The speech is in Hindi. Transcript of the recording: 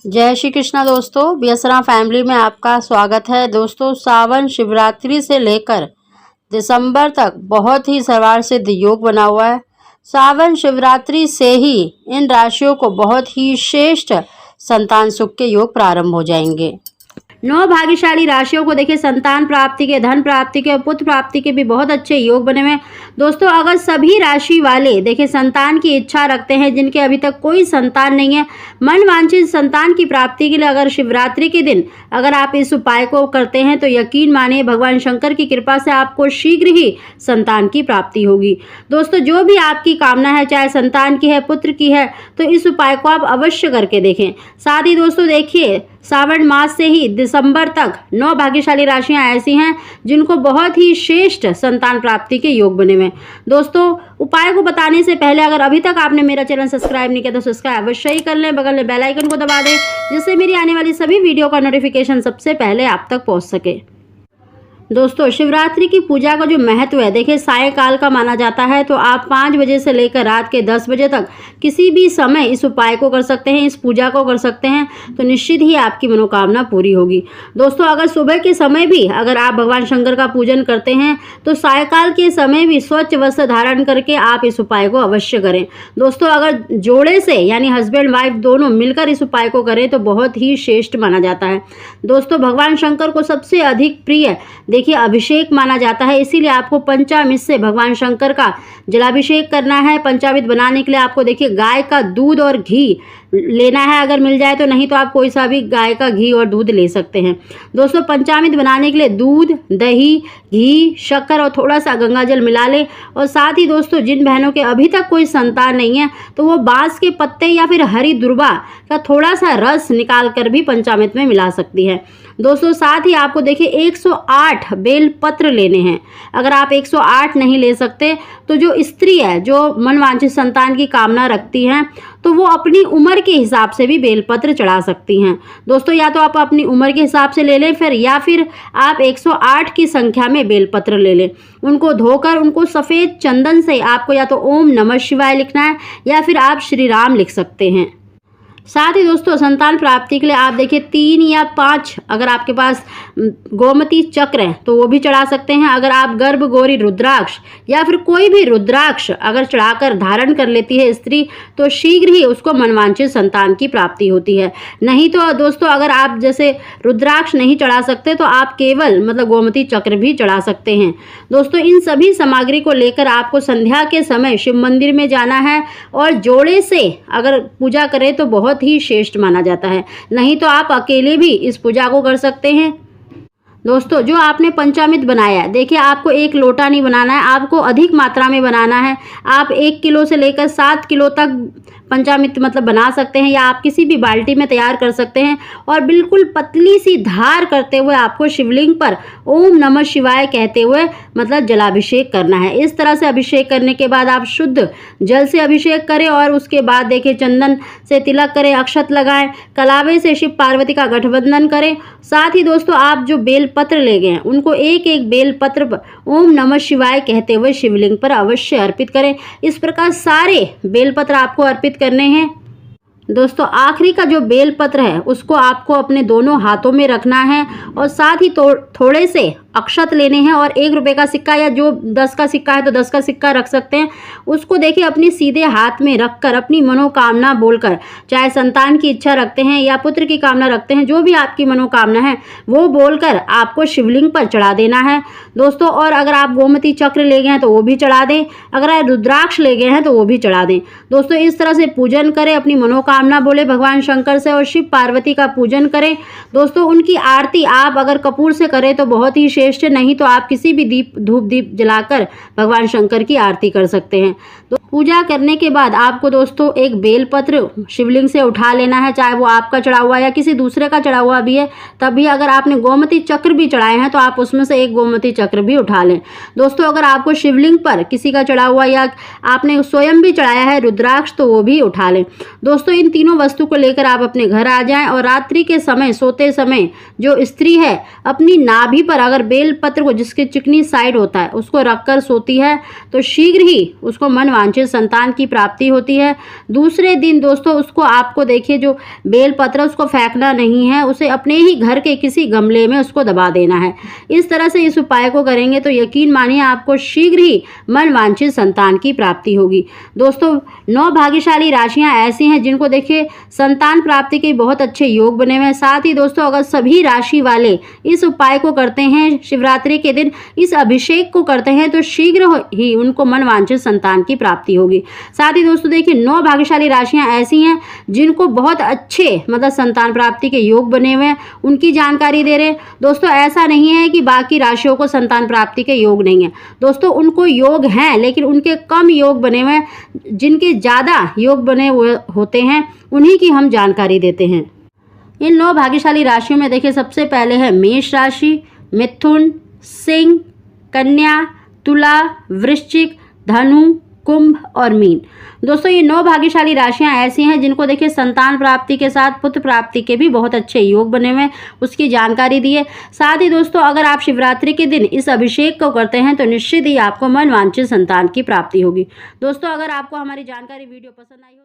जय श्री कृष्णा दोस्तों, बेसरा फैमिली में आपका स्वागत है। दोस्तों, सावन शिवरात्रि से लेकर दिसंबर तक बहुत ही सर्वार सिद्ध योग बना हुआ है। सावन शिवरात्रि से ही इन राशियों को बहुत ही श्रेष्ठ संतान सुख के योग प्रारंभ हो जाएंगे। 9 भाग्यशाली राशियों को देखिए संतान प्राप्ति के, धन प्राप्ति के और पुत्र प्राप्ति के भी बहुत अच्छे योग बने हुए हैं। दोस्तों, अगर सभी राशि वाले देखिए संतान की इच्छा रखते हैं, जिनके अभी तक कोई संतान नहीं है, मन वांछित संतान की प्राप्ति के लिए अगर शिवरात्रि के दिन अगर आप इस उपाय को करते हैं तो यकीन मानिए भगवान शंकर की कृपा से आपको शीघ्र ही संतान की प्राप्ति होगी। दोस्तों, जो भी आपकी कामना है, चाहे संतान की है, पुत्र की है, तो इस उपाय को आप अवश्य करके देखें। साथ ही दोस्तों देखिए, सावन मास से ही दिसंबर तक 9 भाग्यशाली राशियां ऐसी हैं जिनको बहुत ही श्रेष्ठ संतान प्राप्ति के योग बने हुए हैं। दोस्तों, उपाय को बताने से पहले अगर अभी तक आपने मेरा चैनल सब्सक्राइब नहीं किया तो सब्सक्राइब अवश्य ही कर लें, बगल में बेल आइकन को दबा दें, जिससे मेरी आने वाली सभी वीडियो का नोटिफिकेशन सबसे पहले आप तक पहुंच सके। दोस्तों, शिवरात्रि की पूजा का जो महत्व है, देखिए सायंकाल का माना जाता है, तो आप 5 बजे से लेकर रात के 10 बजे तक किसी भी समय इस उपाय को कर सकते हैं, इस पूजा को कर सकते हैं, तो निश्चित ही आपकी मनोकामना पूरी होगी। दोस्तों, अगर सुबह के समय भी अगर आप भगवान शंकर का पूजन करते हैं तो सायंकाल के समय भी स्वच्छ वस्त्र धारण करके आप इस उपाय को अवश्य करें। दोस्तों, अगर जोड़े से यानी हस्बैंड वाइफ दोनों मिलकर इस उपाय को करें तो बहुत ही श्रेष्ठ माना जाता है। दोस्तों, भगवान शंकर को सबसे अधिक प्रिय देखिए अभिषेक माना जाता है, इसीलिए आपको पंचामृत से भगवान शंकर का जलाभिषेक करना है। पंचामृत बनाने के लिए आपको देखिए गाय का दूध और घी लेना है, अगर मिल जाए तो, नहीं तो आप कोई सा भी गाय का घी और दूध ले सकते हैं। दोस्तों, पंचामृत बनाने के लिए दूध, दही, घी, शक्कर और थोड़ा सा गंगा जल मिला लें। और साथ ही दोस्तों, जिन बहनों के अभी तक कोई संतान नहीं है तो वो बांस के पत्ते या फिर हरी दुर्वा का थोड़ा सा रस निकाल कर भी पंचामृत में मिला सकती है। दोस्तों, साथ ही आपको देखिए 108 बेल पत्र लेने हैं। अगर आप 108 नहीं ले सकते तो जो स्त्री है, जो मनवांछित संतान की कामना रखती हैं, तो वो अपनी उम्र के हिसाब से भी बेलपत्र चढ़ा सकती हैं। दोस्तों, या तो आप अपनी उम्र के हिसाब से ले लें या फिर आप 108 की संख्या में बेलपत्र ले लें। उनको धोकर उनको सफ़ेद चंदन से आपको या तो ओम नमः शिवाय लिखना है या फिर आप श्री राम लिख सकते हैं। साथ ही दोस्तों, संतान प्राप्ति के लिए आप देखिए 3 या 5 अगर आपके पास गोमती चक्र है तो वो भी चढ़ा सकते हैं। अगर आप गर्भ गौरी रुद्राक्ष या फिर कोई भी रुद्राक्ष अगर चढ़ाकर धारण कर लेती है स्त्री तो शीघ्र ही उसको मनवांछित संतान की प्राप्ति होती है। नहीं तो दोस्तों, अगर आप जैसे रुद्राक्ष नहीं चढ़ा सकते तो आप केवल गोमती चक्र भी चढ़ा सकते हैं। दोस्तों, इन सभी सामग्री को लेकर आपको संध्या के समय शिव मंदिर में जाना है और जोड़े से अगर पूजा करें तो बहुत ही श्रेष्ठ माना जाता है। नहीं तो आप अकेले भी इस पूजा को कर सकते हैं। दोस्तों, जो आपने पंचामृत बनाया है, देखिए आपको 1 लोटा नहीं बनाना है, आपको अधिक मात्रा में बनाना है। आप 1 किलो से लेकर 7 किलो तक पंचामृत बना सकते हैं, या आप किसी भी बाल्टी में तैयार कर सकते हैं। और बिल्कुल पतली सी धार करते हुए आपको शिवलिंग पर ओम नमः शिवाय कहते हुए जलाभिषेक करना है। इस तरह से अभिषेक करने के बाद आप शुद्ध जल से अभिषेक करें और उसके बाद देखिए चंदन से तिलक करें, अक्षत लगाएं, कलावे से शिव पार्वती का गठबंधन करें। साथ ही दोस्तों, आप जो बेल पत्र ले गए हैं उनको एक बेल पत्र ओम नमः शिवाय कहते हुए शिवलिंग पर अवश्य अर्पित करें। इस प्रकार सारे बेलपत्र आपको अर्पित करने हैं। दोस्तों, आखिरी का जो बेलपत्र है उसको आपको अपने दोनों हाथों में रखना है और साथ ही थोड़े से अक्षत लेने हैं और 1 रुपये का सिक्का या जो 10 का सिक्का है तो 10 का सिक्का रख सकते हैं। उसको देखिए अपने सीधे हाथ में रखकर अपनी मनोकामना बोलकर, चाहे संतान की इच्छा रखते हैं या पुत्र की कामना रखते हैं, जो भी आपकी मनोकामना है वो बोलकर आपको शिवलिंग पर चढ़ा देना है। दोस्तों, और अगर आप गोमती चक्र ले गए हैं तो वो भी चढ़ा दें, अगर आप रुद्राक्ष ले गए हैं तो वो भी चढ़ा दें। दोस्तों, इस तरह से पूजन करें, अपनी मनोकामना बोले भगवान शंकर से और शिव पार्वती का पूजन करें। दोस्तों, उनकी आरती आप अगर कपूर से करें तो बहुत ही श्रेष्ठ, नहीं तो आप किसी भी धूप दीप जलाकर भगवान शंकर की आरती कर सकते हैं। तो पूजा करने के बाद आपको दोस्तों 1 बेलपत्र शिवलिंग से उठा लेना है, चाहे वो आपका चढ़ा हुआ या किसी दूसरे का चढ़ा हुआ भी है। तभी अगर आपने गोमती चक्र भी चढ़ाए हैं तो आप उसमें से 1 गोमती चक्र भी उठा लें। दोस्तों, अगर आपको शिवलिंग पर किसी का चढ़ा हुआ या आपने स्वयं भी चढ़ाया है रुद्राक्ष तो वो भी उठा लें। दोस्तों, इन तीनों वस्तु को लेकर आप अपने घर आ जाएं और रात्रि के समय सोते समय जो स्त्री है अपनी नाभि पर अगर बेल पत्र को, जिसके चिकनी साइड होता है, उसको रखकर सोती है तो शीघ्र ही उसको मनवांछित मनवांछित संतान की प्राप्ति होती है। दूसरे दिन दोस्तों उसको आपको देखिए जो बेलपत्र उसको फेंकना नहीं है, उसे अपने ही घर के किसी गमले में उसको दबा देना है। इस तरह से इस उपाय को करेंगे तो यकीन मानिए आपको शीघ्र ही मनवांछित संतान की प्राप्ति होगी। दोस्तों 9 भाग्यशाली राशियां ऐसी हैं जिनको देखिए संतान प्राप्ति के बहुत अच्छे योग बने हुए हैं। साथ ही दोस्तों अगर सभी राशि वाले इस उपाय को करते हैं, शिवरात्रि के दिन इस अभिषेक को करते हैं, तो शीघ्र ही उनको मनवांछित संतान की प्राप्ति होगी। साथ ही दोस्तों देखिए 9 भाग्यशाली राशियां ऐसी हैं जिनको बहुत अच्छे मतलब संतान प्राप्ति के योग बने हुए हैं, उनकी जानकारी दे रहे हैं। दोस्तों ऐसा नहीं है कि बाकी राशियों को संतान प्राप्ति के योग नहीं है। दोस्तों उनको योग हैं लेकिन उनके कम योग बने हुए हैं, जिनके ज़्यादा योग बने हुए होते हैं उन्हीं की हम जानकारी देते हैं। इन 9 भाग्यशाली राशियों में देखिए सबसे पहले है मेष राशि, मिथुन, सिंह, कन्या, तुला, वृश्चिक, धनु, कुंभ और मीन। दोस्तों ये 9 भाग्यशाली राशियां ऐसी हैं जिनको देखिए संतान प्राप्ति के साथ पुत्र प्राप्ति के भी बहुत अच्छे योग बने हुए हैं, उसकी जानकारी दी है। साथ ही दोस्तों अगर आप शिवरात्रि के दिन इस अभिषेक को करते हैं तो निश्चित ही आपको मनवांछित संतान की प्राप्ति होगी। दोस्तों अगर आपको हमारी जानकारी वीडियो पसंद आई हो